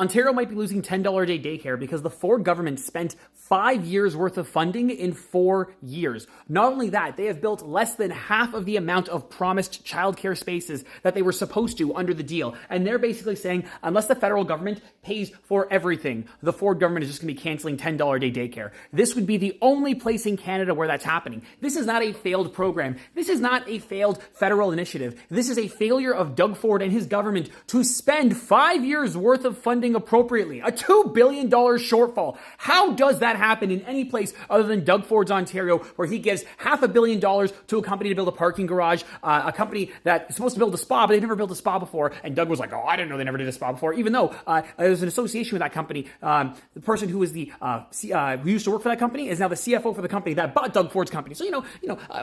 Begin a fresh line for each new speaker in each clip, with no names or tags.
Ontario might be losing $10 a day daycare because the Ford government spent 5 years worth of funding in 4 years. Not only that, they have built less than half of the amount of promised childcare spaces that they were supposed to under the deal. And they're basically saying, unless the federal government pays for everything, the Ford government is just going to be canceling $10 a day daycare. This would be the only place in Canada where that's happening. This is not a failed program. This is not a failed federal initiative. This is a failure of Doug Ford and his government to spend 5 years worth of funding appropriately. A $2 billion shortfall. How does that happen in any place other than Doug Ford's Ontario, where he gives $500 million to a company to build a parking garage, a company that's supposed to build a spa, but they've never built a spa before, and Doug was like, oh, I didn't know they never did a spa before, even though there's an association with that company. The person who was who used to work for that company is now the CFO for the company that bought Doug Ford's company. So,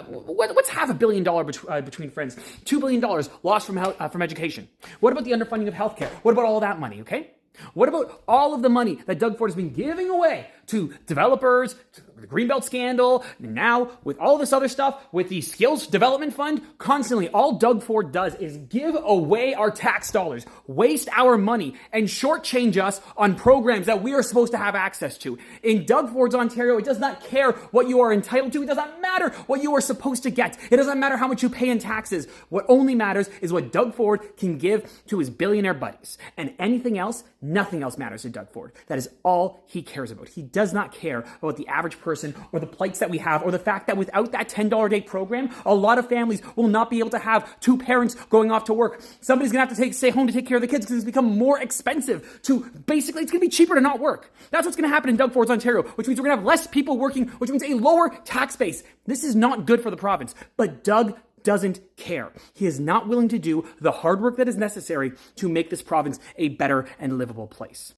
what's $500 million between friends? $2 billion lost from education. What about the underfunding of healthcare? What about all that money, okay? What about all of the money that Doug Ford has been giving away to developers, to the Greenbelt scandal, and now with all this other stuff, with the Skills Development Fund? Constantly, all Doug Ford does is give away our tax dollars, waste our money, and shortchange us on programs that we are supposed to have access to. In Doug Ford's Ontario, it does not care what you are entitled to. It does not matter what you are supposed to get. It doesn't matter how much you pay in taxes. What only matters is what Doug Ford can give to his billionaire buddies. And anything else, nothing else matters to Doug Ford. That is all he cares about. He does not care about the average person or the plights that we have, or the fact that without that $10 a day program, a lot of families will not be able to have two parents going off to work. Somebody's going to have to stay home to take care of the kids because it's become more expensive it's going to be cheaper to not work. That's what's going to happen in Doug Ford's Ontario, which means we're going to have less people working, which means a lower tax base. This is not good for the province, but Doug doesn't care. He is not willing to do the hard work that is necessary to make this province a better and livable place.